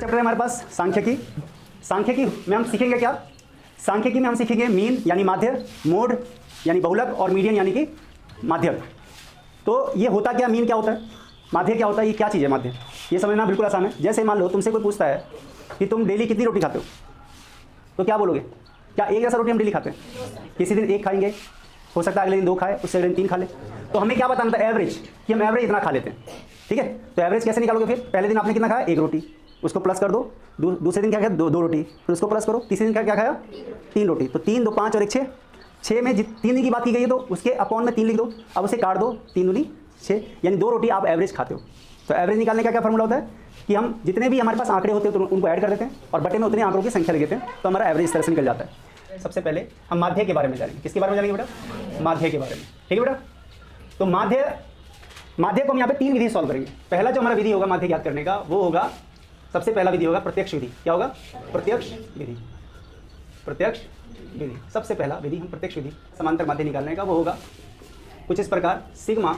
Chapter है हमारे पास सांख्यिकी। सांख्यिकी में हम सीखेंगे क्या? सांख्यिकी में हम सीखेंगे मीन यानी माध्य, मोड यानी बहुलक और मीडियन यानी कि माध्यक। तो ये होता क्या, मीन क्या होता है, माध्य क्या होता है, ये क्या चीज़ है माध्य, ये समझना बिल्कुल आसान है। जैसे मान लो तुमसे कोई पूछता है कि तुम डेली कितनी रोटी खाते हो, तो क्या बोलोगे? क्या एक जैसा रोटी हम डेली खाते हैं? किसी दिन एक खाएंगे, हो सकता है अगले दिन 2 खाए, उससे अगले दिन 3 खा ले। तो हमें क्या बताना था? एवरेज, कि हम एवरेज इतना खा लेते हैं। ठीक है, तो एवरेज कैसे निकालोगे? फिर पहले दिन आपने कितना खाया? 1 रोटी, उसको प्लस कर दो। दूसरे दिन क्या खाया? 2 रोटी, फिर उसको प्लस करो। तीसरे दिन क्या खाया? 3 रोटी। तो 3 2 5 और 1 6, 6 में 3 दिन की बात की गई है तो उसके अपॉन में 3 लिख दो। अब उसे काट दो, 3 दूनी 6, यानी 2 रोटी आप एवरेज खाते हो। तो एवरेज निकालने का क्या फॉर्मूला होता है कि हम जितने भी हमारे पास आंकड़े होते हैं तो उनको ऐड कर देते हैं और बटे में उतने आंकड़ों की संख्या लिख देते हैं, तो हमारा एवरेज इस तरह से निकल जाता है। सबसे पहले हम माध्य के बारे में जानेंगे। किसके बारे में जानेंगे बेटा? माध्य के बारे में। ठीक है बेटा, तो माध्य को हम यहाँ पे 3 विधि सॉल्व करेंगे। पहला जो हमारा विधि होगा माध्य ज्ञात करने का, वो होगा, सबसे पहला विधि होगा प्रत्यक्ष विधि। क्या होगा? प्रत्यक्ष विधि। प्रत्यक्ष विधि, सबसे पहला विधि हम प्रत्यक्ष विधि समांतर माध्य निकालने का, वो होगा कुछ इस प्रकार, sigma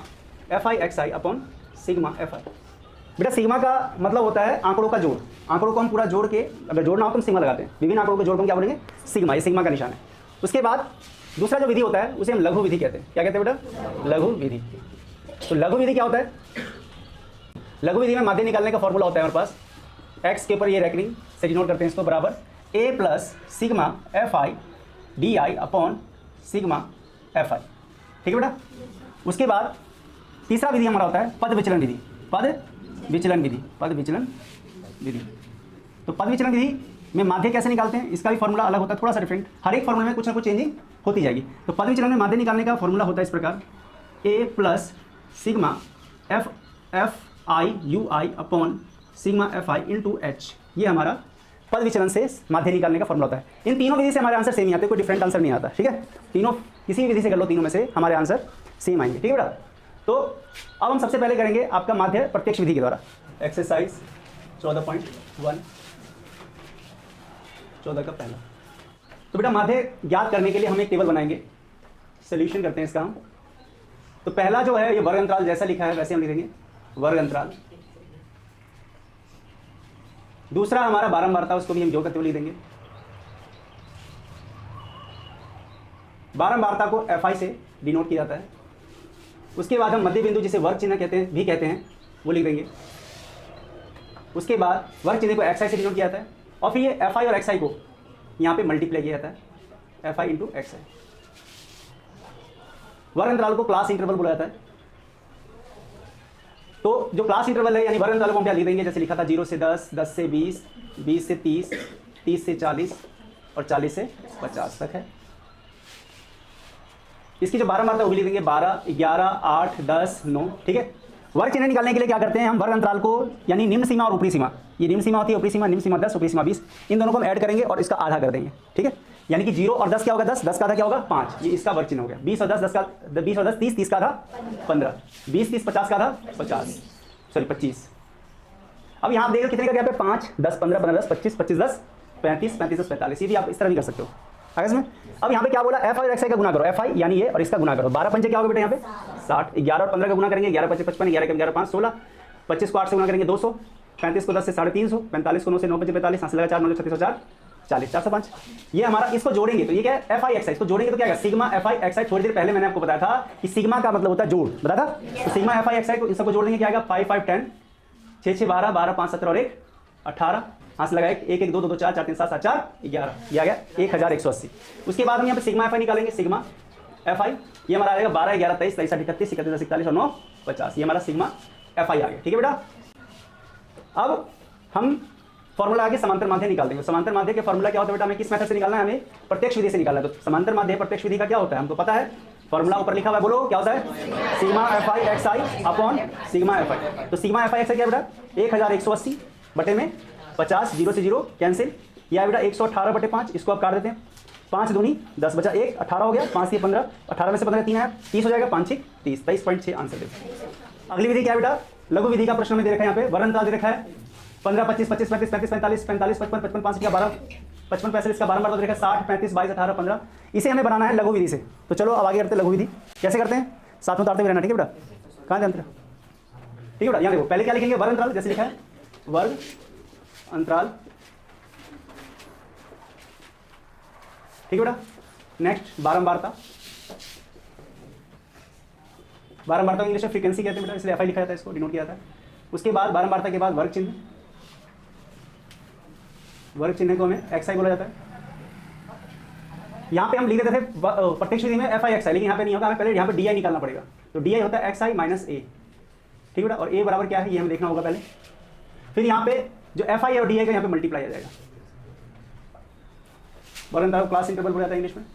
fi xi upon sigma fi। बेटा सिग्मा का मतलब होता है आंकड़ों का जोड़। आंकड़ों को हम पूरा जोड़ के, अगर जोड़ना हो तो हम सिग्मा लगाते हैं। विभिन्न आंकड़ों को जोड़ को क्या बोलेंगे? सिग्मा, ये सिग्मा का निशान है। उसके बाद दूसरा जो विधि होता है उसे हम लघु विधि कहते हैं। क्या कहते हैं बेटा? लघु विधि। तो लघु विधि क्या होता है? लघु विधि में माध्य निकालने का फॉर्मूला होता है हमारे पास, एक्स के ऊपर ये रेकरिंग से डिनोट करते हैं इसको, बराबर a plus sigma fi D I upon sigma fi। ठीक है बेटा, उसके बाद तीसरा विधि हमारा होता है पद विचलन विधि। पद विचलन विधि, पद विचलन विधि। तो पद विचलन विधि में माध्य कैसे निकालते हैं, इसका भी फॉर्मूला अलग होता है, थोड़ा सा डिफरेंट। हर एक फॉर्मूले में कुछ ना कुछ चेंजिंग होती जाएगी। तो पद विचलन में माध्य निकालने का फॉर्मूला होता है इस प्रकार, a plus sigma fi ui upon sigma fi into h। ये हमारा पद विचलन से माध्य निकालने का फॉर्मूला होता है। इन तीनों विधि से हमारे आंसर सेम ही आते हैं, कोई डिफरेंट आंसर नहीं आता। ठीक है, तीनों किसी भी विधि से कर लो, तीनों में से हमारे आंसर सेम आएंगे। ठीक है बेटा, तो अब हम सबसे पहले करेंगे आपका माध्य प्रत्यक्ष विधि के द्वारा। एक्सरसाइज 14.1, 14 का पहला। तो बेटा माध्य ज्ञात करने के लिए हम एक टेबल बनाएंगे, सोल्यूशन करते हैं इसका हम। तो पहला जो है ये वर्ग अंतराल जैसा लिखा है वैसे हम लिखेंगे, वर्ग अंतराल। दूसरा हमारा बारंबारता, उसको भी हम जो करते हुए लिख देंगे। बारंबारता को fi से डिनोट किया जाता है। उसके बाद हम मध्य बिंदु जिसे वर्ग चिन्ह कहते हैं वो लिख देंगे। उसके बाद वर्ग चिन्ह को xi से डिनोट किया जाता है और फिर ये fi और xi को यहाँ पे मल्टीप्लाई किया जाता है, fi इंटू xi। वर्ग अंतराल को क्लास इंटरवल बोला जाता है। तो जो क्लास इंटरवल है यानी वर्ग अंतराल को हम क्या लिख देंगे, जैसे लिखा था 0 से 10, 10 से 20, 20 से 30, 30 से 40 और 40 से 50 तक है। इसकी जो बारंबारता वो लिख देंगे 12, 11, 8, 10, 9। ठीक है, वर्ग चिन्ह निकालने के लिए क्या करते हैं हम, वर्ग अंतराल को यानी निम्न सीमा और ऊपरी सीमा, ये निम्न सीमा होती है, ऊपरी सीमा, निम्न सीमा 10, ऊपरी सीमा 20, इन दोनों को हम ऐड करेंगे और इसका आधा कर देंगे। ठीक है, यानी कि 0 और 10 क्या होगा? 10, 10 का आधा क्या होगा? 5, ये इसका वर्ग चिन्ह हो गया। 20 और 10, 10 का 20 और 10 30, 30 का आधा 15, 20 30 50 का आधा 25। अब यहाँ आप देखो कितने का गैप है? 5 10 15 15 10 25 25 10 35 35 10 45। ये भी आप इस तरह भी कर सकते हो आगे में। अब यहाँ पे क्या बोला? fi और xi का गुना करो, fi यानी ये और इसका गुना करो। 12 पंचे क्या होगा बेटा? यहाँ पे 60। 11 और 15 का गुना करेंगे, 11 5 55, 11 11 5 16, 25 को 8 से गुना करेंगे 200, 35 को 10 से 350, 45 को 9 से 9 5 45, 8 से लगा 4 9 36 4 40 405। ये हमारा, इसको जोड़ेंगे तो ये क्या है? fi xi। इसको जोड़ेंगे तो क्या है? Sigma fi xi। थोड़ी देर पहले मैंने आपको बताया था कि सिग्मा का मतलब होता है जोड़, बताया था। तो सिग्मा fi xi को इन सबको जोड़ देंगे, क्या आएगा? 5 5 10, 6 6 12, 12 5 17 और 1 18, हाथ से लगाए 1 1 2 2 2 4 4 3 7 7 4 11, ये आ गया 1180। उसके बाद हम यहाँ पे सिग्मा fi निकालेंगे, सिग्मा fi ये हमारा आएगा 12 11 23 23 38 31 41 और 9 50। ये हमारा सिग्मा fi आ गया। ठीक है बेटा, अब हम फॉर्मूला आगे समांतर माध्य निकाल देंगे। समांतर माध्य के फॉर्मूला क्या होता है बेटा? हमें किस मेथड से निकालना है? हमें प्रत्यक्ष विधि से निकालना है। तो समांतर माध्य प्रत्यक्ष विधि का क्या होता है हमको पता है, फॉर्मूला ऊपर लिखा हुआ है, बोलो क्या होता है? Sigma fi xi upon sigma fi। तो सिग्मा fi xi क्या बेटा? 1180 बटे में 50, 0 से 0 कैंसिल, यह बेटा 118 बटे 5, इसको आप काट देते हैं। 5 दूनी 10 बचा 1, 18 हो गया, 5 से 15, 18 में से 15 3 है 30 हो जाएगा, 5 6 30, 23.6 आंसर देते। अगली विधि क्या है बेटा? लघु विधि का प्रश्न में दे रखा है, यहाँ पे वर्ग अंतराल दे रखा है 15 25 25 35 35 45 45 55 55 5 का 12 55 45 का 12 बार 60 35 22 18 15। इसे हमें बनाना है लघु विधि से। तो चलो अब आगे करते हैं लघु विधि। कैसे करते हैं? साथ में उतारते हुए रहना। ठीक है बेटा, कहाँ जानते? ठीक है बेटा, यहाँ देखो पहले क्या लिखेंगे? वर्ग अंतराल जैसे लिखा है, वर्ग अंतराल, ठीक है बेटा। नेक्स्ट बारंबारता, बारंबारता इंग्लिश में फ्रीक्वेंसी कहते हैं बेटा, इसलिए एफआई लिखा जाता है, इसको डिनोट किया जाता है। उसके बाद बारंबारता के बाद वर्ग चिन्ह, वर्ग चिन्ह को हमें एक्स आई बोला जाता है। यहाँ पे हम लिख देते थे प्रत्यक्ष विधि में एफ आई एक्स आई, लेकिन यहाँ पे नहीं होगा, हमें पहले यहाँ पे डी आई निकालना पड़ेगा। तो डी आई होता है एक्स आई माइनस ए, ठीक है बेटा। और ए बराबर क्या है ये हमें देखना होगा पहले। फिर यहाँ पे जो एफ आई और डी आई का यहाँ पे मल्टीप्लाई आ जाएगा, बोलता है क्लास इंटरवल हो जाता है इंग्लिश में।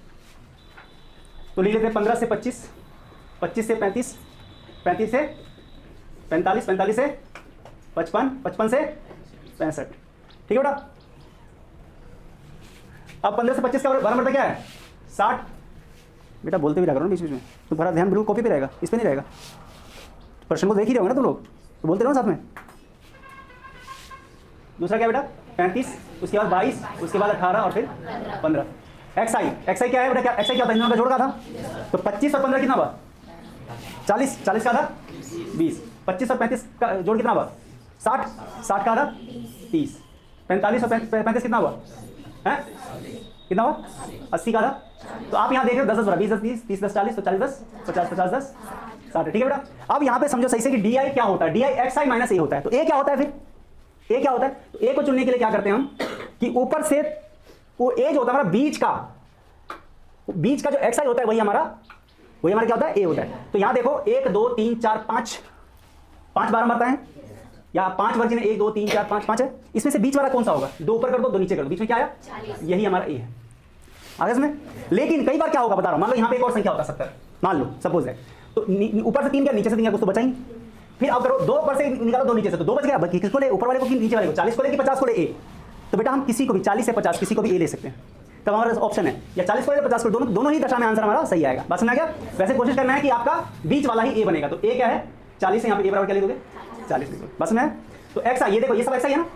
तो लिख लेते हैं 15 से 25, 25 से 35, 35 से 45, 45 से 55, 55 से 65, ठीक है बेटा। अब 15 से 25 का बारंबारता क्या है? 60। बेटा बोलते भी रहा करो ना बीच बीच में, तो तुम्हारा ध्यान बिल्कुल कॉपी पे रहेगा, इस पे नहीं रहेगा। प्रश्न को देख ही रहोगे ना तुम लोग, तो बोलते रहो साथ में। दूसरा क्या बेटा? 35, उसके बाद 22, उसके बाद 18 और फिर 15। एक्स आई, एक्स आई क्या है बेटा? क्या एक्स आई क्या होता है? इन दोनों का जोड़ का था। तो 25 और 15 कितना हुआ? 40, 40 का था 20। 25 और 35 का जोड़ कितना हुआ? 60, 60 का था 30। 45 और 35 कितना हुआ है? कितना हुआ? 80 का था। तो आप यहाँ देख रहे हो 10 10 20 10 30 30 10 40, तो 40 10 50 50 10 60, ठीक है बेटा। अब यहाँ पे समझो सही से कि डी आई क्या होता है? D I X I minus A होता है। तो ए क्या होता है फिर? ए क्या होता है? तो ए को चुनने के लिए क्या करते हैं हम कि ऊपर से वो ए जो होता है हमारा बीच का जो एक्स आई होता है वही हमारा क्या होता है? ए होता है। तो यहाँ देखो 1 2 3 4 5 बारंबारता है, या 5 वर्ग चिन्ह 1 2 3 4 5 5 है। इसमें से बीच वाला कौन सा होगा? 2 ऊपर कर दो 2 नीचे कर दो, बीच में क्या आया? यही हमारा ए है। आगे इसमें लेकिन कई बार क्या होगा बता रहा हूं, मान लो यहाँ पे एक और संख्या होता है 70, मान लो सपोज है। तो ऊपर से 3 क्या नीचे से 3 क्या, कुछ तो बचा ही। फिर आप करो 2 ऊपर से निकालो 2 नीचे से, तो 2 बच गया। किसको ले? ऊपर वाले को कि नीचे वाले को? 40 को ले कि 50 को ले? ए। तो बेटा हम किसी को भी 40 से 50 किसी को भी ए ले सकते हैं। तब हमारा ऑप्शन है या 40 को ले 50 को, दोनों ही दशा में आंसर हमारा सही आएगा। बात समझ आ गया? वैसे कोशिश करना है कि आपका बीच वाला ही ए बनेगा। तो ए क्या है? 40 है, यहाँ पे ए बराबर क्या लिख दोगे? 40 लिख दोगे। बस समझ आया? तो एक्स आई, ये देखो ये सब एक्स आई है ना,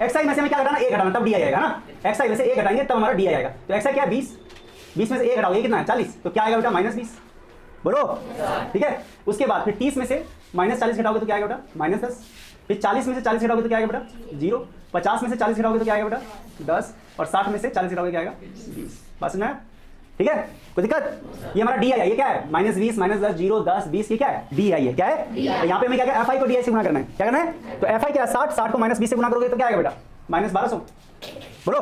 एक्स आई में से हमें क्या घटाना? ए घटाना, तब डी आई आएगा ना। एक्स आई में से ए घटाएंगे तब हमारा डी आई आएगा। तो एक्स आई क्या है? 20, 20 में से ए घटाओ, ये कितना है? 40, तो क्या आएगा बेटा? -20। बोलो, ठीक है। उसके बाद फिर 30 में से -40 घटाओगे तो क्या आएगा बेटा? -10। फिर 40 में से 40 घटाओगे तो क्या आएगा बेटा? 0। 50 में से 40 घटाओगे तो क्या आएगा बेटा? 10। और 60 में से 40 घटाओगे क्या आएगा? 20। बात समझ में? ठीक है, कोई दिक्कत? ये हमारा डी आई है, ये क्या है? -20 -10 0 10 20, ये क्या है? डी आई है। क्या है? तो यहाँ पे हमें क्या एफ आई को डी आई से गुना करना है। क्या करना है? तो एफ आई क्या है? 60 को -20 से गुना करोगे तो क्या आएगा बेटा? -1200। बोलो,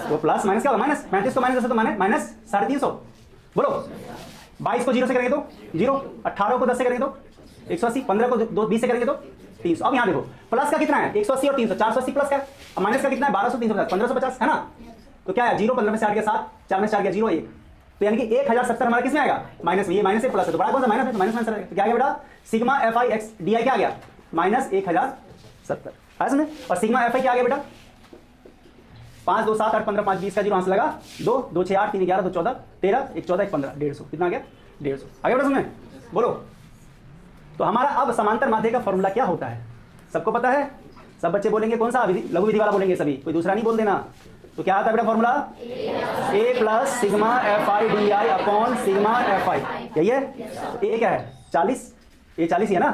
तो प्लस माइनस क्या होगा? माइनस। 35 को माइनस तो -350। बोलो, 22 को 0 से करेंगे तो 0, 18 को 10 से करेंगे तो 180, 15 को 20 से करेंगे तो 300। अब यहाँ देखो प्लस का कितना है? 180 और 300, 480 प्लस का। अब माइनस का कितना है? 1200 350 1550 है ना। तो क्या है? 0 15 में से 8 गया 7, 4 में से 4 गया 0 1, तो यानी कि 1070 हमारा किस में आएगा? माइनस में। ये माइनस से प्लस है तो बड़ा कौन सा? माइनस है, तो माइनस आएगा। तो क्या गया बेटा? Sigma F I x D I क्या आ गया? -1070 है इसमें। और सिग्मा एफ आई क्या आ गया बेटा? 5 2 7 8 15 5 20 का 0 आंसर लगा 2 2 6 8 3 11 2 14 13 1 14 1 15 150। कितना आ गया? 150 आ गया बेटा समझ में? बोलो, तो हमारा अब समांतर माध्य का फॉर्मूला क्या होता है? सबको पता है? सब बच्चे बोलेंगे कौन सा? लघु विधि वाला बोलेंगे सभी, कोई दूसरा नहीं बोल देना। तो क्या आता है बेटा formula? A plus sigma F I D I upon sigma F I, यही है। तो ए क्या है? 40, ए 40 है ना,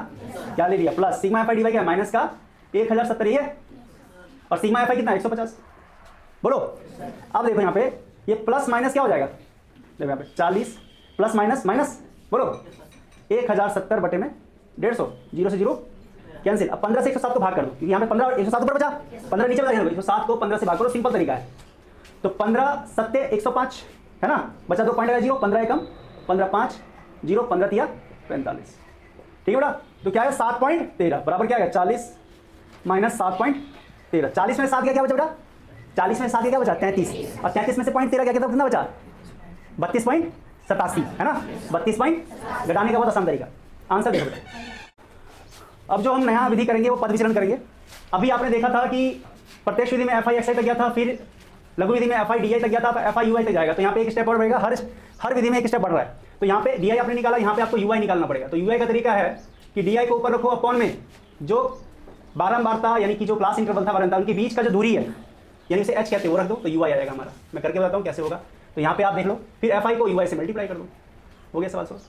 क्या ले लिया? Plus sigma F I D I क्या है? माइनस का 1070 ये, और सिग्मा एफ आई कितना? 150। बोलो, अब देखो यहाँ पे ये प्लस माइनस क्या हो जाएगा? देखो यहाँ पे 40 प्लस माइनस माइनस, बोलो 1070 बटे में 150, 0 से 0 कैंसिल। अब 15 से 107 को भाग कर दो, क्योंकि यहाँ पे 15 107 ऊपर बचा, 15 नीचे बचा, 107 को 15 से भाग करो, सिंपल तरीका है। तो 15 7 105 है ना, बचा 2 पॉइंट 0, 15 एकम 15 5 0 15 तिया 45, ठीक है बेटा। तो क्या है? 7.13 बराबर क्या है? 40 माइनस 7.13। 40 में 7 क्या बचा बेटा? 40 में 7 क्या बचा? 33, और 33 में से 0.13 क्या कितना बचा? 32.87 है ना। 32 पॉइंट घटाने का बहुत आसान तरीका। आंसर देखो बेटा। अब जो हम नया विधि करेंगे वो पद विचलन करेंगे। अभी आपने देखा था कि प्रत्यक्ष विधि में एफ आई एक्स आई तक गया था, फिर लघु विधि में एफ आई डी आई तक गया था, एफ आई यू आई तक जाएगा। तो यहाँ पे एक स्टेप और बढ़ेगा, हर विधि में एक स्टेप बढ़ रहा है। तो यहाँ पे डी आई आपने निकाला, यहाँ पे आपको यू आई निकालना पड़ेगा। तो यू आई का तरीका है कि डी आई को ऊपर रखो, अपॉन में जो बारंबारता यानी कि जो क्लास इंटरवल था बारंबारता उनके बीच का जो दूरी है यानी उसे एच कहते हैं वो रख दो, तो यू आई आएगा हमारा। मैं करके बताता हूँ कैसे होगा। तो यहाँ पे आप देख लो, फिर एफ आई को यू आई से मल्टीप्लाई कर दो, हो गया सवाल सोच।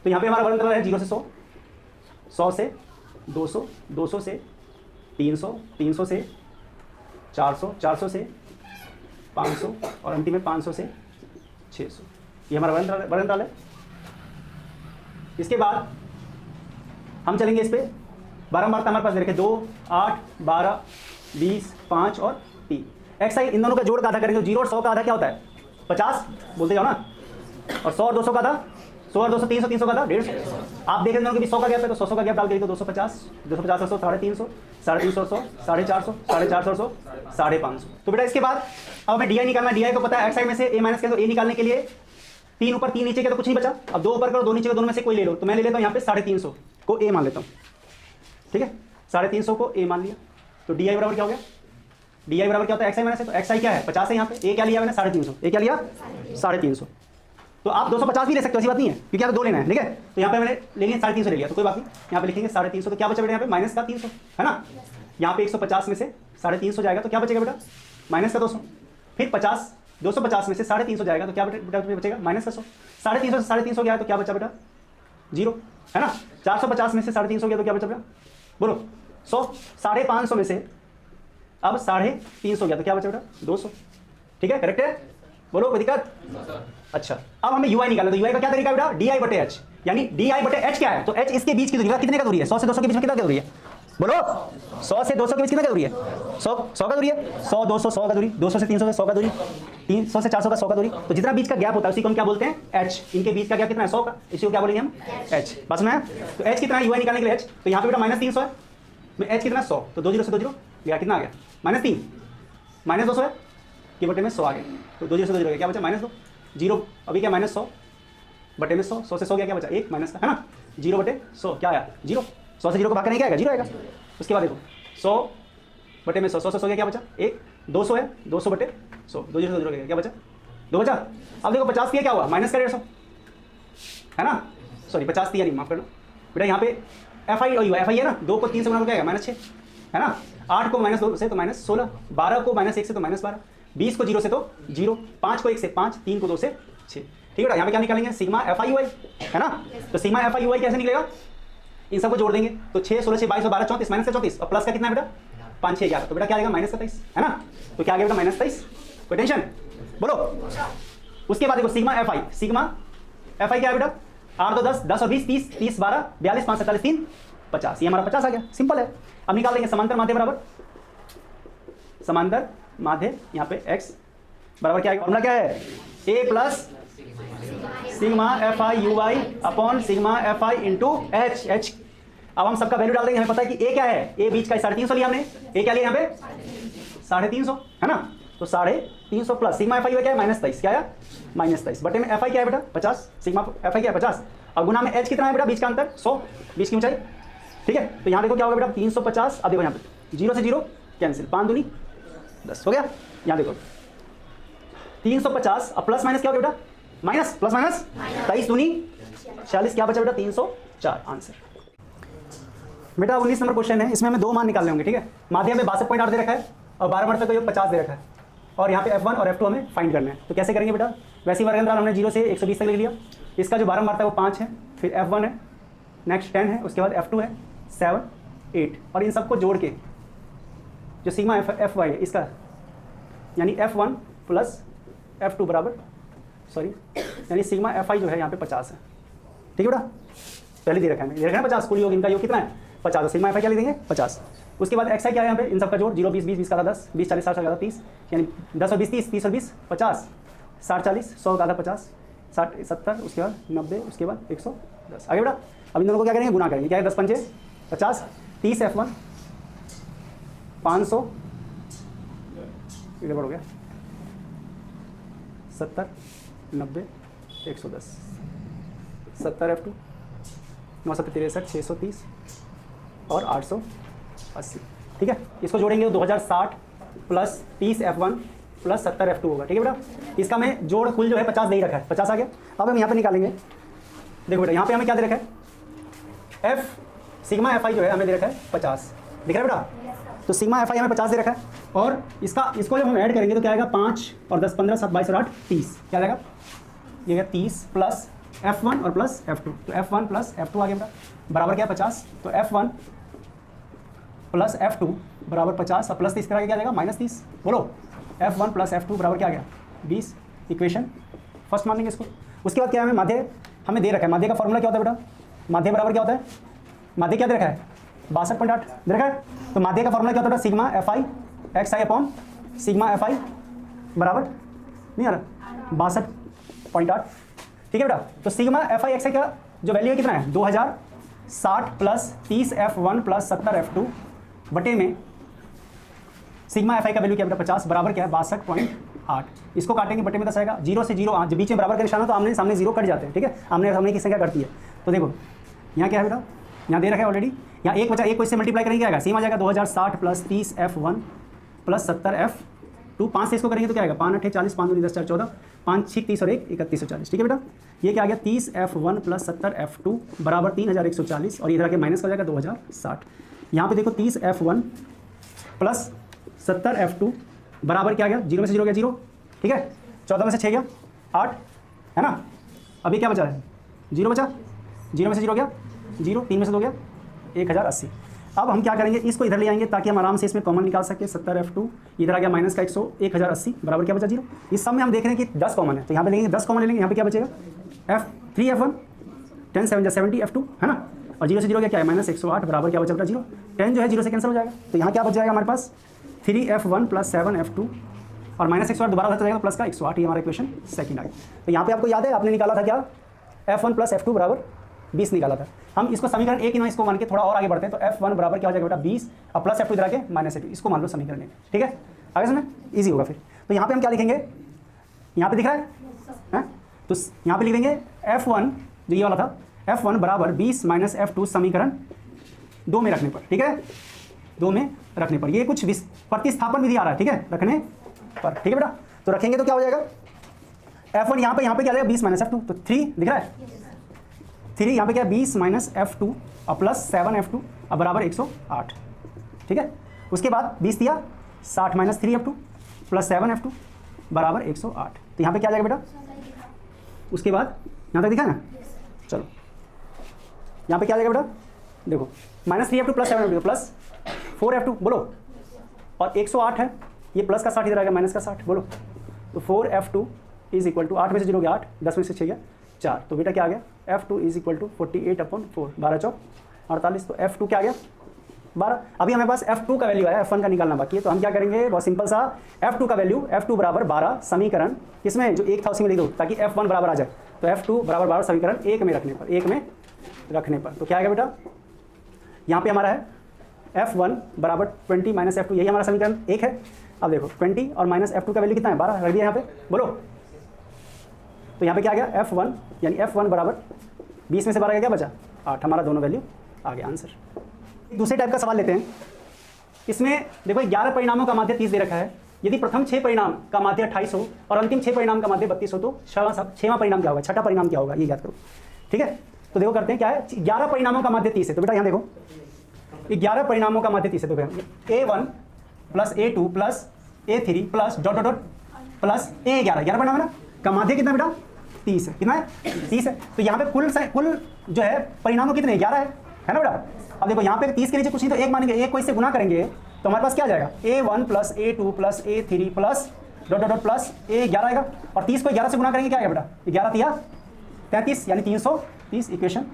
तो यहाँ पे हमारा वर्ग है 0 से 100, 100 से 200, 200 से 300, 300 से 400, 400 से 500 और अंतिम में 500 से 600। ये हमारा वर्णतल है। इसके बाद हम चलेंगे इस पर बारंबारता हमारे पास दे रखे 2, 8, 12, 20, 5 और 3। एक्साइज इन दोनों का जोड़ का आधा करेंगे तो 0 और 100 का आधा क्या होता है 50 बोलते जाओ ना, और 100 और 200 का आधा 100 और 200 300, 300 का आधा 150। आप देख रहे हैं कि 100 का गैप है तो 100 का गैप डाल के तो 250, 250 और 100 350, 350 और 100 450, 450 और 100 550। तो बेटा इसके बाद अब हमें डी आई निकालना है। डी आई को पता है एक्साइड में से ए माइनस के, तो ए निकालने के लिए 3 ऊपर 3 नीचे के तो कुछ नहीं बचा। अब 2 ऊपर करो 2 नीचे, दोनों में से कोई ले लो। तो मैं ले लेता हूँ यहाँ पे 350 को ए मान लेता हूँ, ठीक है। 350 को ए मान लिया तो डी आई बराबर क्या हो गया, डी आई बराबर क्या होता है एक्स आई माइनस है, तो एक्स आई क्या है 50 है। यहाँ पे ए क्या लिया मैंने 350, ए क्या लिया 350। तो आप 250 भी ले सकते हो, ऐसी बात नहीं है, क्योंकि आप 2 लेना है, ठीक है। तो यहाँ पे मैंने ले लिया 350 ले लिया, तो कोई बात नहीं, यहाँ पे लिखेंगे 350। तो क्या बचा बेटा यहाँ पे माइनस का 300 है ना। यहाँ पे 150 में से 350 जाएगा तो क्या बचेगा बेटा माइनस का 200। फिर 250 में से 350 जाएगा तो क्या बेटा बचेगा माइनस का 100। 350 से 350 गया तो क्या बचा बेटा 0 है ना। 450 में से 350 गया तो क्या बचा बेटा बोलो 100। 550 में से अब 350 गया तो क्या बचा बेटा 200, ठीक है, करेक्ट है, बोलो कोई दिक्कत। अच्छा अब हमें यूआई निकालना, तो यूआई का क्या तरीका है बेटा डी आई बटे एच, यानी डी आई बटे एच क्या है, तो एच इसके बीच की दूरी कितने का दूरी है 100 से 200 के बीच में कितना का दूरी है बोलो 100 से 200 के बीच कितना का दूरी है 100 का दूरी है, 100 200 100 का दूरी, 200 से 300 का 100 का दूरी, 300 से 400 का 100 का दूरी। तो जितना बीच का गैप होता है उसी को हम क्या बोलते हैं एच। इनके बीच का गैप कितना है 100 का, इसी को क्या बोलेंगे हम एच। बात सुना है। तो एच कितना है यूआई निकालने के लिए एच, तो यहाँ पे बेटा माइनस 300 है, में एच कितना 100, तो 2 0 से 2 0 गया, कितना आ गया -3, माइनस 200 है कि बटे में 100 आ गया, तो 2 0 से 2 0 गया, क्या बचा -2, 0 अभी क्या -100 बटे में 100, 100 से 100 गया, क्या बचा 1 माइनस का है ना, 0 बटे 100 क्या आया 0, 100 से 0 को भाग करने क्या आएगा 0 आएगा। उसके बाद देखो 100 बटे में 100, 100 से 100 गया, क्या बचा 1, 200 है 200 बटे 100, 2 0 से 2 0 गया, क्या बचा 2 बचा। अब देखो 50 किया क्या हुआ माइनस का 150 है ना, सॉरी 50 दिया नहीं, माफ करना बेटा, यहाँ पे एफ आई और यू एफ आई है ना, 2 को 3 से गुणा करके आएगा -6 है ना, 8 को -2 से तो -16, 12 को -1 से तो -12, 20 को 0 से तो 0, 5 को 1 से 5, 3 को 2 से 6, ठीक है। यहाँ पे क्या निकालेंगे सिग्मा एफ आई यू आई है ना, तो सिग्मा एफ आई यू आई कैसे निकलेगा, इन सबको जोड़ देंगे तो 6 16 6 22 और 12 34, माइनस का 34 और प्लस का कितना है बेटा 5 6 11, तो बेटा क्या आएगा -27 है ना, तो क्या आ गया बेटा -27, कोई टेंशन बोलो। उसके बाद देखो सिग्मा एफ आई क्या है बेटा 8 2 10 10 और 20 30 30 12 42 5 47 3 50, ये हमारा 50 आ गया, सिंपल है। अब निकाल देंगे समांतर माध्य बराबर समांतर माध्य, यहाँ पे x बराबर क्या है, फॉर्मूला क्या है a plus sigma F I you I upon sigma F I into H H. अब हम सबका वैल्यू डाल देंगे, हमें पता है कि a क्या है, a बीच का 350 लिया हमने, a क्या लिया यहाँ पे 350 है ना, तो 350 प्लस सिग्मा एफ आई क्या है -23, क्या है -23 बटे में एफ आई क्या है बेटा 50, सिग्मा एफ आई क्या है 50 और गुना में h कितना है बेटा बीच का अंतर 100, बीच की ऊंचाई, ठीक है। तो यहाँ देखो क्या होगा बेटा 350, अब देखो यहाँ पे 0 से 0 कैंसिल, 5 दूनी 10 हो गया। यहाँ देखो 350 अब प्लस माइनस क्या हो गया बेटा माइनस, प्लस माइनस 23 दूनी 40, क्या बचा बेटा 304 आंसर। बेटा 19 नंबर क्वेश्चन है, इसमें हमें 2 मान निकालने होंगे, ठीक है। माध्यम में 62.8 दे रखा है और 12 का योग 50 दे रखा है और यहाँ पे F1 और F2 हमें फाइंड करना है। तो कैसे करेंगे बेटा, वैसे ही वर्गंतराल हमने 0 से 120 तक लिख लिया, इसका जो बारंबारता है वो 5 है, फिर F1 है, नेक्स्ट 10 है, उसके बाद F2 है 7 8 और इन सबको जोड़ के जो सिग्मा एफ वाई है इसका यानी F1 प्लस F2 बराबर सॉरी यानी सिग्मा एफ आई जो है यहाँ पे 50 है, ठीक है बेटा, पहले दे रखा है, 50, कुल योग इनका योग कितना है 50, तो सिग्मा एफ आई क्या लिख देंगे 50। उसके बाद एक्स आई क्या है यहाँ पे, इन सबका जोड़ 0 20 20 20 का आधा 10 20 40 60 का आधा 30, यानी 10 और 20 30 30 और 20 50 60 40 100 का आधा 50 60 70 उसके बाद 90 उसके बाद 110 आगे बेटा। अब इन दोनों को क्या करेंगे गुना करेंगे, क्या है 10 पंचे 50 30 F1 500 इधर बढ़ हो गया 70 90 110 70 F2 9 7 63 630 और 880, ठीक है। इसको जोड़ेंगे तो 2060 प्लस 30 F1 प्लस 70 F2 होगा, ठीक है बेटा। इसका मैं जोड़ कुल जो है 50 दे ही रखा है, 50 आ गया। अब हम यहाँ पे निकालेंगे, देखो बेटा यहाँ पे हमें क्या दे रखा है F सिग्मा एफ आई जो है हमें दे रखा है 50, दिख रहा है बेटा, तो सिग्मा एफ आई हमें 50 दे रखा है और इसको जब हम ऐड करेंगे तो क्या आएगा 5 और 10 15 7 22 और 8 30, क्या आएगा ये 30 प्लस F1 और प्लस F2, तो F1 प्लस F2 आ गया बेटा बराबर क्या है 50, तो F1 प्लस F2 बराबर 50 और प्लस 30 करा के क्या जाएगा -30। बोलो F1 प्लस F2 बराबर क्या आ गया 20। इक्वेशन फर्स्ट मान लेंगे इसको। उसके बाद क्या है, माध्य हमें दे रखा है। माध्य का फॉर्मूला क्या होता है बेटा, माध्य बराबर क्या होता है, माध्य क्या दे रखा है 62.8 दे रखा है। तो माध्य का फॉर्मूला क्या होता है sigma FI XI upon sigma FI बराबर नहीं आ रहा 62.8। ठीक है बेटा। तो सिग्मा FI XI का जो वैल्यू है कितना है 2060 प्लस 30 F1 प्लस 70 F2 बटे में सिग्मा FI का वैल्यू क्या बेटा 50 बराबर क्या है 62.8। इसको काटेंगे बटे में 10 आएगा। 0 से 0 जो बीच में बराबर का निशान हो तो आमने सामने 0 कट जाते हैं। ठीक है, आमने सामने की संख्या करती है। तो देखो यहाँ क्या है बेटा, यहाँ दे रखा है ऑलरेडी, यहाँ एक बचा, एक को इससे मल्टीप्लाई करेंगे क्या आएगा सेम आ जाएगा 2060 प्लस 30 F1 प्लस 70 F2। 5 से इसको करेंगे तो क्या आएगा 5 8 40 5 2 10 4 14 5 6 30 और 1 3140। ठीक है बेटा, ये क्या आ गया 30 F1 प्लस 70 F2 बराबर 3140 और इधर आके माइनस हो जाएगा 2060। यहाँ पे देखो 30 F1 प्लस 70 F2 बराबर क्या आ गया 0 में से 0 गया 0। ठीक है, 14 में से 6 गया 8 है ना। अभी क्या बचा है 0 बचा, 0 में से 0 गया 0, 3 में से 2 गया 1080। अब हम क्या करेंगे इसको इधर ले आएंगे ताकि हम आराम से इसमें कॉमन निकाल सकें। 70 F2 इधर आ गया माइनस का 1080 बराबर क्या बचा 0। इस सब में हम देख रहे हैं कि 10 कॉमन है तो यहाँ पे लेंगे 10 कॉमन ले लेंगे। यहाँ पे क्या बचेगा 3 F1 10 7 70 F2 है ना, और 0 से 0 क्या है -108 बराबर क्या बचा बेटा 0। 10 जो है 0 से कैंसिल हो जाएगा तो यहाँ क्या बच जाएगा हमारे पास 3 F1 प्लस 7 F2 और -108 दोबारा होता जाएगा प्लस का 108। ये हमारा इक्वेशन सेकंड आ गया। तो यहाँ पे आपको याद है आपने निकाला था क्या F1 प्लस F2 बराबर 20 निकाला था। हम इसको समीकरण एक ही ना इसको मान के थोड़ा और आगे बढ़ते हैं। तो F1 बराबर क्या हो जाएगा बेटा 20 और प्लस F2 इधर आके -8 इसको मान लो समीकरण एक। ठीक है, आगे समझ ईजी होगा फिर। तो यहाँ पे हम क्या लिखेंगे, यहाँ पे दिख रहा है तो यहाँ पे लिख देंगे F1 जो ये वाला था F1 बराबर 20 माइनस F2 समीकरण 2 में रखने पर। ठीक है, 2 में रखने पर ये कुछ प्रतिस्थापन विधि आ रहा है। ठीक है, रखने पर। ठीक है बेटा, तो रखेंगे तो क्या हो जाएगा F1 यहाँ पे क्या जाएगा 20 माइनस F2 तो 3 दिख रहा है 3 यहाँ पे क्या 20 माइनस F2 और प्लस 7 F2 और बराबर 108। ठीक है, उसके बाद 20 दिया 60 माइनस 3 F2 प्लस 7 F2 बराबर 108। तो यहाँ पे क्या आ जाएगा बेटा, उसके बाद यहाँ तक दिखा ना, चलो यहाँ पे क्या आ जाएगा बेटा देखो -3 F2 plus 7 F2 plus 4 F2 बोलो और 108 है ये प्लस का 60 इधर आ गया माइनस का 60 बोलो। तो 4 F2 इज इक्वल टू 8 में से 0 गया 8 10 में से 6 गया 4 तो बेटा क्या आ गया F2 इज इक्वल टू 48/4 12 चौक 48। तो F2 क्या आ गया 12। अभी हमें पास F2 का वैल्यू आया F1 का निकालना बाकी है। तो हम क्या करेंगे बहुत सिंपल सा F2 का वैल्यू F2 बराबर 12 समीकरण इसमें जो एक था उसी में लिख दो ताकि F1 बराबर आ जाए। तो F2 बराबर 12 समीकरण एक में रखने पर तो क्या आएगा बेटा यहाँ पे हमारा है F1 बराबर 20 माइनस F2 यही हमारा समीकरण एक है। अब देखो 20 और माइनस F2 का वैल्यू कितना है 12 रख दिया यहाँ पे बोलो। तो यहाँ पे क्या आ गया F1 यानी F1 बराबर 20 में से 12 का क्या बचा 8 हमारा दोनों वैल्यू आ गया आंसर। दूसरे टाइप का सवाल लेते हैं। इसमें देखो 11 परिणामों का माध्य 30 दे रखा है। यदि प्रथम 6 परिणाम का माध्य 28 हो और अंतिम 6 परिणाम का माध्य 32 हो तो 6वां परिणाम क्या होगा, छठा परिणाम क्या होगा ये याद करो। ठीक है, तो देखो करते हैं क्या है 11 परिणामों का माध्य 30 है। तो बेटा यहाँ देखो 11 परिणामों का माध्य 30 है। तो A1 plus A2 plus A3 plus dot dot dot plus A11 11 परिणाम है ना का माध्य कितना बेटा 30 है। कितना है 30 है। तो यहाँ पे कुल जो है परिणामों कितने 11 है ना बेटा। अब देखो यहाँ पे 30 के नीचे कुछ नहीं तो एक मानेंगे, एक को इससे गुना करेंगे तो हमारे पास क्या आ जाएगा A1 plus A2 plus A3 plus dot dot dot plus A11 आएगा। और 30 को 11 से गुना करेंगे क्या आएगा बेटा 11 तिया 33 यानी 330 इक्वेशन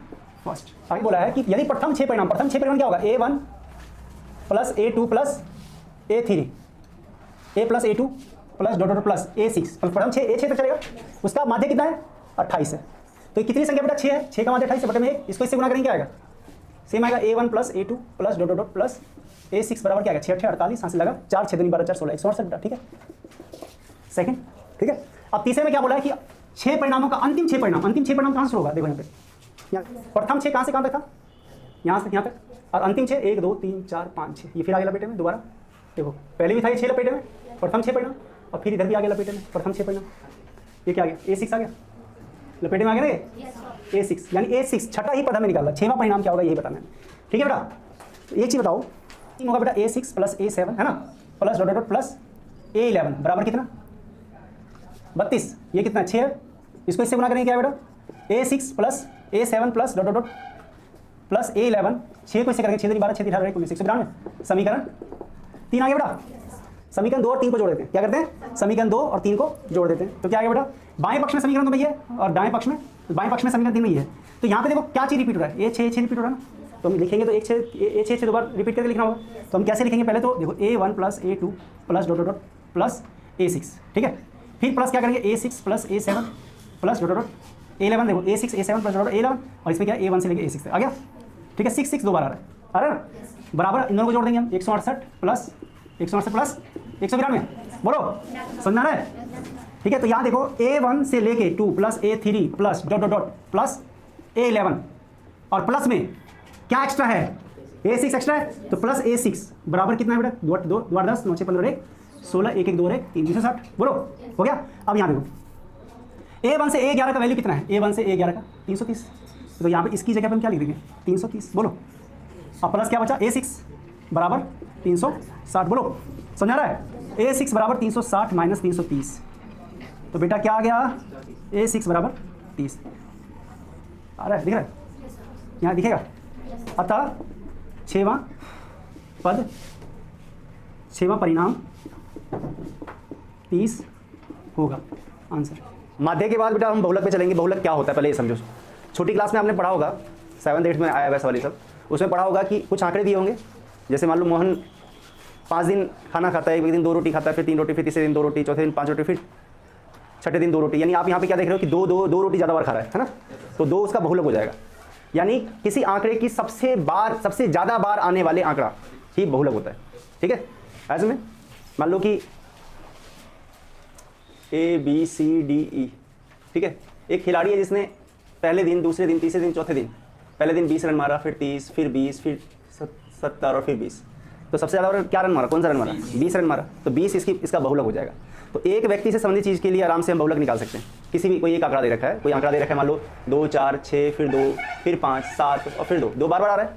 फर्स्ट। आगे बोला है कि यदि प्रथम 6 परिणाम क्या होगा A1 plus A2 plus A3 A plus A2 plus dot dot plus A6 प्रथम 6 A6 तक चलेगा। उसका माध्य कितना है 28 है। तो कितनी संख्या बेटा 6 है, 6 का माध्य 28 है बटे में 1 इसको इससे गुना करेंगे क्या आएगा सेम आएगा A1 plus A2 plus dot dot plus A6 बराबर क्या आएगा 6 8 48 यहाँ से लगा 4 6 12 4 16 168 बेटा। ठीक है सेकंड। ठीक है, अब तीसरे में क्या बोला है कि 6 परिणामों का अंतिम 6 परिणाम कहाँ से होगा देखो यहाँ पे प्रथम 6 कहाँ से कहाँ तक था यहाँ से यहाँ तक और अंतिम 6 1 2 3 4 5 6 ये फिर आगे लपेटे में दोबारा देखो पहले भी था ये 6 लपेटे में प्रथम 6 परिणाम और फिर इधर भी आगे लपेटे में प्रथम 6 परिणाम। ये क्या आ गया A6 आ गया लपेटे में आ गया ना A6 यानी A6 छठा ही पद हमें निकालना 6वां परिणाम क्या होगा यही बताना है। ठीक है बेटा, तो एक चीज़ बताओ होगा बेटा A6 प्लस A7 है ना plus dot dot plus A11 बराबर कितना 32 ये कितना 6 है। इसको इससे गुना करेंगे क्या है बेटा A6 plus A7 plus dot dot plus A11 6 को इससे करेंगे, 6 3 12, 6 3 18, 192। समीकरण 3 आ गया बेटा। समीकरण 2 और 3 को जोड़ देते हैं। क्या करते हैं? समीकरण 2 और 3 को जोड़ देते हैं। तो क्या आ गया बेटा? बाएं पक्ष में समीकरण 2 में है और दाएं पक्ष में समीकरण 3 में है। तो यहाँ पे देखो क्या चीज़ रिपीट हो रहा है, ए 6 रिपीट हो रहा है ना। तो हम लिखेंगे तो ए 6 2 बार रिपीट करके लिखना होगा। तो हम कैसे लिखेंगे? पहले तो देखो A1 plus A2 plus dot dot plus A6, ठीक है। फिर प्लस क्या करेंगे? A6 plus A7 plus dot dot A11। देखो A6 A7 plus dot A11 और इसमें क्या A1 से लेके A6 आ गया, ठीक है। 6 6 2 बार आ रहा है ना, बराबर इन दोनों को जोड़ देंगे हम। 168 प्लस 192 बोलो, समझ आ रहा है? ठीक है। तो यहाँ देखो A1 से लेके 2 plus A3 plus dot dot dot plus A11 और प्लस में क्या एक्स्ट्रा है? A6 एक्स्ट्रा है। तो प्लस A6 बराबर कितना है बेटा? 2 2 8 10 9 6 15 1 16 1 1 2 1 3 360 बोलो, हो गया। अब यहाँ देखो A1 से A11 का वैल्यू कितना है? A1 से A11 का 330। तो यहाँ पे इसकी जगह पे हम क्या लिख देंगे? 330 बोलो। अब प्लस क्या बचा? A6 बराबर 360 बोलो, समझ रहा है? A6 बराबर 360 माइनस 330। तो बेटा क्या आ गया? A6 बराबर 30 आ रहा है, दिख रहा है? यहाँ दिखेगा। अतः 6वां पद, 6वां परिणाम 30 होगा आंसर। माध्य के बाद बेटा हम बहुलक पे चलेंगे। बहुलक क्या होता है पहले ये समझो। छोटी क्लास में आपने पढ़ा होगा, 7th 8th में आया वैसा वाली सब, उसमें पढ़ा होगा कि कुछ आंकड़े दिए होंगे। जैसे मान लो मोहन 5 दिन खाना खाता है, एक दिन 2 रोटी खाता है, फिर 3 रोटी, फिर तीसरे दिन 2 रोटी, चौथे दिन 5 रोटी, फिर छठे दिन 2 रोटी। यानी आप यहाँ पे क्या देख रहे हो कि दो रोटी ज़्यादा बार खा रहा है ना। तो 2 उसका बहुलक हो जाएगा। यानी किसी आंकड़े की सबसे ज़्यादा बार आने वाले आंकड़ा ही बहुलक होता है, ठीक है। ऐसे में मान लो कि ABCDE, ठीक है। एक खिलाड़ी है जिसने पहले दिन, दूसरे दिन, तीसरे दिन, चौथे दिन, पहले दिन 20 रन मारा, फिर 30, फिर 20, फिर 70 और फिर 20। तो सबसे ज़्यादा क्या रन मारा? कौन सा रन मारा? 20 रन मारा। तो 20 इसका बहुलक हो जाएगा। तो एक व्यक्ति से संबंधित चीज़ के लिए आराम से हम बहुलक निकाल सकते हैं। किसी भी कोई एक आंकड़ा दे रखा है, कोई आंकड़ा दे रखा है, मान लो 2 4 6 फिर 2 फिर 5 7 और फिर 2 बार आ रहा है,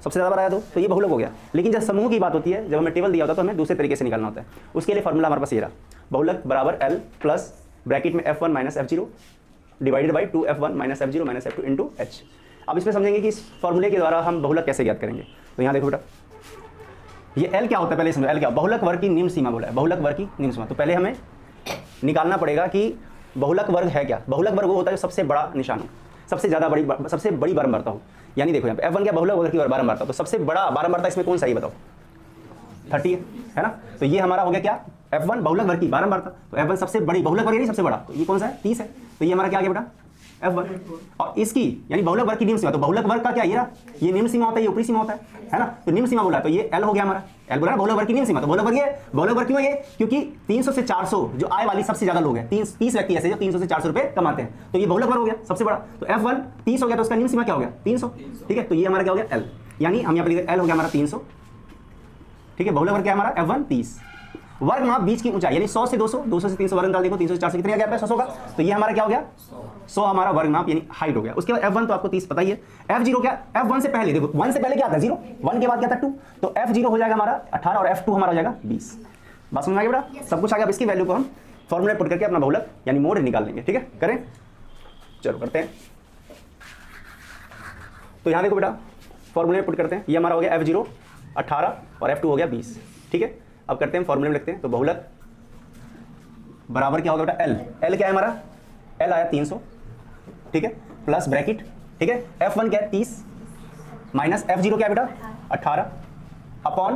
सबसे ज़्यादा बार आया तो ये बहुलक हो गया। लेकिन जब समूह की बात होती है, जब हमें टेबल दिया होता है तो हमें दूसरे तरीके से निकालना होता है। उसके लिए फॉर्मूला हमारे पास ये रहा, बहुलक बराबर L प्लस ब्रैकेट में F1 minus F0 divided by 2F1 minus F0 minus F2 into H। अब इसमें समझेंगे कि इस फॉर्मूले के द्वारा हम बहुलक कैसे ज्ञात करेंगे। तो यहाँ देखो बेटा, ये L क्या होता है पहले समझो। L क्या? बहुलक वर्ग की निम्न सीमा बोला है, बहुलक वर्ग की निम्न सीमा। तो पहले हमें निकालना पड़ेगा कि बहुलक वर्ग है क्या। बहुलक वर्ग वो होता है जो सबसे बड़ा निशान हो, सबसे बड़ी बारंबारता हो। यानी देखो यहाँ पे F1 क्या? बहुलक वर्ग की बारंबारता। तो सबसे बड़ा बारंबारता इसमें कौन सा है बताओ? 30 है ना। तो ये हमारा हो गया क्या? F1 बहुलक वर्ग की बारंबारता। तो F1 सबसे बड़ी, बहुलक वर्ग नहीं सबसे बड़ा, तो ये कौन सा है? 30 है। तो ये हमारा क्या आ गया बेटा? F1। और इसकी यानी बहुलक वर्ग की निम्न सीमा। तो बहुलक वर्ग का क्या? ये निम्न सीमा होता है, ये ऊपरी सीमा होता है ना। तो निम्न सीमा बोला, तो ये L हो गया हमारा। L बोला ना बहुलक वर्ग की निम्न सीमा। तो बहुलक वर्ग क्यों है? क्योंकि 300 से 400 जो आय वाली सबसे ज्यादा लोग हैं, 30 व्यक्ति ऐसे जो 300 से 400 रुपए कमाते हैं, तो ये बहुलक वर्ग हो गया सबसे बड़ा। तो F1 30 हो गया, तो उसका निम्न सीमा क्या हो गया? 300, ठीक है। तो ये हमारा क्या हो गया? L। यानी हम यहाँ पर L हो गया हमारा 300, ठीक है। बहुलक वर्ग क्या है हमारा? F1 30। वर्ग माप बीच की ऊंचाई, यानी 100 से 200, 200 से 300 वर्ग निकाल देखो, 300 से 400 कितने आ गया? 100 का। तो ये हमारा क्या हो गया? 100 हमारा वर्ग माप यानी हाइट हो गया। उसके बाद F1 तो आपको 30 पता ही है। F0 क्या? F1 से पहले देखो, 1 से पहले क्या आता है? 0, 1 के बाद क्या था? 2। तो F0 हो जाएगा हमारा 18 और F2 हमारा हो जाएगा 20। बात समझ आ गया बेटा? सब कुछ आ गया। अब इसकी वैल्यू को हम फॉर्मूले पुट करके अपना बहुलक यानी मोड निकाल लेंगे, ठीक है। करें, चलो करते हैं। तो यहाँ देखो बेटा, फॉर्मूले पुट करते हैं। ये हमारा हो गया F0 18 और F2 हो गया 20, ठीक है। अब करते हैं फॉर्मूले में लिखते हैं। तो बहुलक बराबर क्या होगा बेटा? L क्या है हमारा? L आया 300, ठीक है, प्लस ब्रैकेट, ठीक है। F1 क्या है? 30 माइनस F0 क्या है बेटा? 18 अपॉन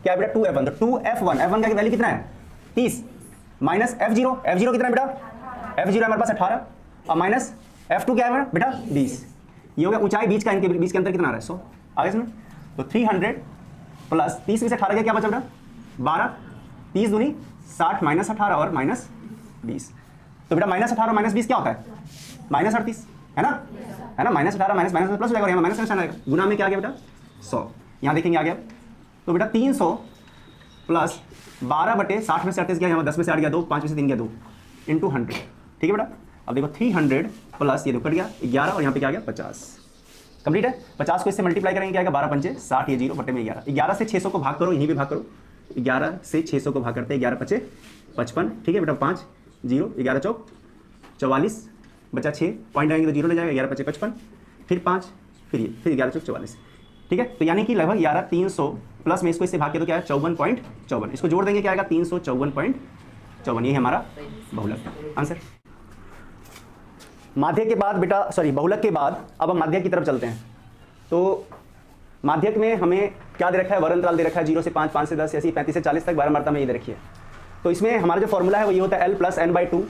क्या है बेटा? 2F1। तो 2F1 का वैल्यू कितना है? 30 माइनस F0 कितना है बेटा? F0 हमारे पास 18 और माइनस F2 क्या है बेटा? 20। ये हो गया ऊंचाई, बीच के अंतर कितना आ रहा है? 100। आगे इसमें तो 300 प्लस 30 में से 18 क्या बचा बेटा? 12, 30 दूनी 60 माइनस 18 और माइनस 20। तो बेटा माइनस 18 माइनस 20 क्या होता है? माइनस 38 है ना। माइनस 18 माइनस प्लस हो जाएगा, यहाँ माइनस निशान आएगा। गुना में क्या आ गया बेटा? 100। यहाँ देखेंगे आ गया। तो बेटा 300 प्लस 12/60 में से 38 गया, यहाँ 10 में से 8 गया 2, 5 में से 3 गया 2 इंटू 100, ठीक है बेटा। अब देखो 300 प्लस ये कट गया 11 और यहाँ पे क्या आ गया? 50। कंप्लीट है। 50 को इससे मल्टीप्लाई करेंगे क्या आएगा? 12 पंचे 60, ये 0 बटे में 11। 11 से 600 को भाग करो, यहीं पे भाग करो। 11 से 600 को भाग करते हैं, 11 पचे 55, ठीक है बेटा। 5 0, 11 चौक 44, बचा 6, पॉइंट आएंगे तो 0 ले जाएगा, 11 पचे 55, फिर 5, फिर 11 चौक 44। ठीक है, तो यानी कि लगभग 11,300 प्लस में इसको इससे भाग के तो क्या है 54.54, इसको जोड़ देंगे क्या आएगा 354.54, ये है हमारा बहुलक आंसर। माध्यक के बाद बेटा बहुलक के बाद अब हम माध्यक की तरफ चलते हैं। तो माध्यक में हमें क्या दे रखा है, वर्णंतराल दे रखा है 0 से 5, 5 से 10, ऐसी 35 से 40 तक बारंबारता में ये दे रखी है। तो इसमें हमारा जो फॉर्मूला है वो ये होता है L + n/2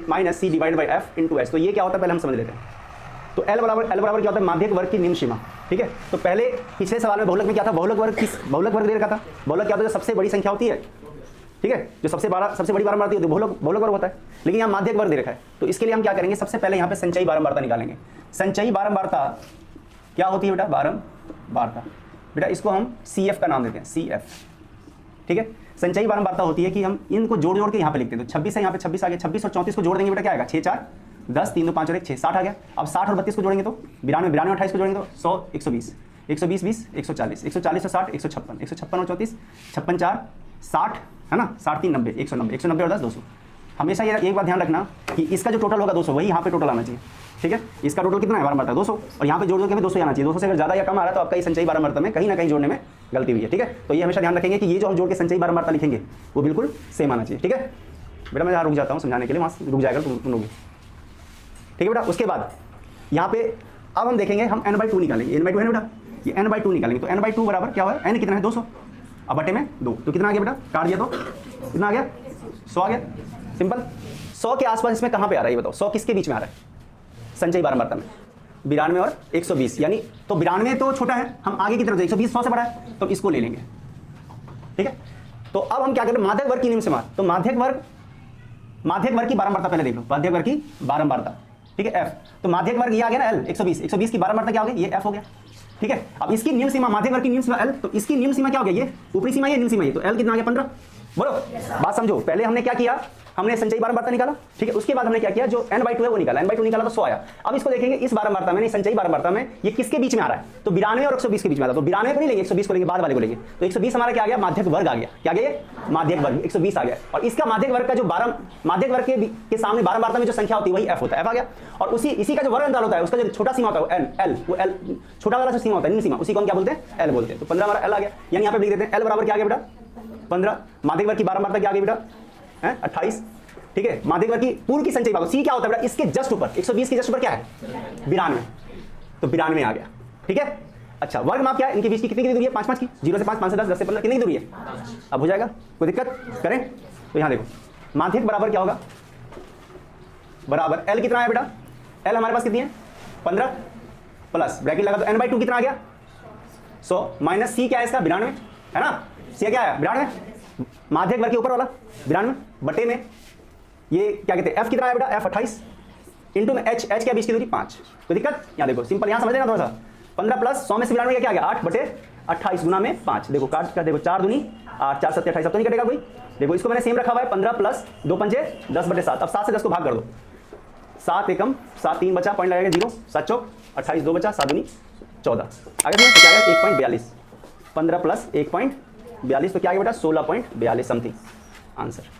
minus C divide by F × S। तो ये क्या होता है पहले हम समझ लेते हैं। तो L बराबर क्या होता है, माध्यक वर्ग की निम्न सीमा। ठीक है, तो पहले पिछले सवाल में बहुलक में क्या था, बहुलक वर्ग दे रखा था। बहुलक क्या होता है, जो सबसे बड़ी संख्या होती है, ठीक है, जो सबसे बड़ी बारंबारता होती है बहुलक वर्ग होता है। लेकिन यहाँ माध्यक वर्ग दे रखा है, तो इसके लिए हम क्या करेंगे, सबसे पहले यहाँ पे संचयी बारंबारता निकालेंगे। संचयी बारंबारता क्या होती है बेटा, बारंबारता। बेटा इसको हम CF का नाम देते हैं, CF। ठीक है, संचयी बारंबारता होती है कि हम इनको जोड़ के यहाँ पे लिखते हैं। तो 26 है, यहाँ पे 26 आ गया, 26 और 34 को जोड़ देंगे बेटा क्या आएगा, 6 4 10, 3 2 5 और 1 6, 60 आ गया। अब 60 और 32 को जोड़ेंगे तो 92, 92 28 को जोड़ेंगे तो 100, 120, 120 20 140, 140 और 60 156, 156 और 34 56 4 60 है ना, 60 3 90, 190, 190 और 10 200। हमेशा ये एक बात ध्यान रखना कि इसका जो टोटल होगा 200 वही यहाँ पे टोटल आना चाहिए। ठीक है, इसका टोटल कितना है बारंबारता 200, और यहाँ पे जोड़ के हमें 200 आना चाहिए। 200 से अगर ज़्यादा या कम आ रहा है तो आपका ये संचयी बारंबारता में कहीं ना कहीं जोड़ने में गलती हुई है। ठीक है, तो ये हमेशा ध्यान रखेंगे कि ये जो हम जोड़ के संचयी बारंबारता लिखेंगे वो बिल्कुल सेम आना चाहिए। ठीक है बेटा, मैं यहाँ रुक जाता हूँ समझाने के लिए, वहाँ रुक जाएगा तुम लोग। ठीक है बेटा, उसके बाद यहाँ पे अब हम देखेंगे, हम n/2 निकालेंगे। n/2 है ना बेटा, ये n/2 निकालेंगे। तो n/2 बराबर क्या हुआ, n कितना है 200, अब बटे में 2, तो कितना आ गया बेटा, काट दिया तो कितना आ गया 100 आ गया। सिंपल, 100 के आसपास इसमें कहाँ पे आ रहा है ये बताओ, 100 किसके बीच में आ रहा है संचयी बारंबारता में, 92 और 120। यानी तो 92 तो छोटा है, हम आगे की तरफ 120 100 से बड़ा है, तो इसको ले लेंगे। ठीक है, तो अब हम क्या करें, माध्यक वर्ग की निम्न सीमा। तो माध्यक वर्ग की बारंबारता पहले देख लो, माध्यक वर्ग की बारंबारता। ठीक है, F। तो माध्यक वर्ग ये आ गया ना L 120, 120 की बारंबारता क्या हो गई, ये F हो गया। ठीक है, अब इसकी निम्न सीमा, माध्यक वर्ग की निम्न सीमा L, तो इसकी निम्न सीमा क्या हो गया, ये ऊपरी सीमा, ये निम्न सीमा, ये तो L कितना आ गया 15। बोलो बात समझो, पहले हमने क्या किया, हमने संचयी बारंबारता निकाला। ठीक है, उसके बाद हमने क्या किया, जो n/2 है वो निकाला, n/2 निकाला तो 100 आया। अब इसको देखेंगे इस बारंबारता में, नहीं संचयी बारंबारता में ये किसके बीच में आ रहा है, तो 92 और 120 के बीच में आता है। तो 92 को नहीं लेंगे, 120 को लेंगे, बाद वाले को लेंगे। तो 120 हमारा क्या आ गया, माध्यक वर्ग आ गया। क्या आ गया, ये माध्यक वर्ग 120 आ गया। और इसका माध्यक वर्ग का जो माध्यक वर्ग के सामने बारंबारता में जो संख्या होती है वही F होता है, F आ गया। और इसी का जो वर्ग अंतराल होता है, उसका जो छोटा सीमा होता है L, वो L छोटा वाला जो सीमा होता है, निम्न सीमा, उसी को हम क्या बोलते हैं, L बोलते हैं। तो 15 हमारा L आ गया। यानी यहाँ पे लिख देते हैं L बराबर क्या आ गया बेटा 15। माध्यक वर्ग की बारंबारता क्या आ गई बेटा 28। ठीक है, माध्यक वर्ग की पूर्व की संचयी बारंबारता, C क्या होता है बेटा, इसके जस्ट ऊपर 120 के जस्ट ऊपर क्या है 92, तो 92 आ गया। ठीक है, अच्छा वर्ग माप क्या है, इनके बीच की कितनी दूरी है, 5 5 की, 0 से 5, 5 से 10, 10 से 15, कितनी दूरी है, अब हो जाएगा, कोई दिक्कत करें। तो यहाँ देखो माध्यक बराबर क्या होगा, बराबर L कितना है बेटा, L हमारे पास कितनी है 15 प्लस ब्रैकेट लगा तो n/2 कितना आ गया 100 माइनस C क्या है इसका 92 है ना, C क्या है 92, माध्यक वर्ग के ऊपर वाला 92 बटे में ये क्या कहते हैं F कितना है बेटा F 28 इंटू में H क्या बीच की दूरी 5। कोई दिक्कत, यहाँ देखो सिंपल, यहाँ समझ लेना थोड़ा सा। 15 प्लस 100 में से 92 क्या आ गया 8 बटे 28 गुना में 5। देखो काट कर देखो 4 दूनी 8 4 7 28, अब तो नहीं कटेगा कोई। देखो इसको मैंने सेम रखा हुआ है 15 प्लस 2 पंजे 10 बटे 7। अब 7 से 10 को भाग कर दो, 7 एकम 7 3 बचा, पॉइंट लगेगा 0, 7 चौक 28, 2 बचा, 7 दूनी 14। आगे क्या आ गया 1.42, 15 प्लस 1.42 तो क्या आ गया बेटा 16.42 समथिंग आंसर।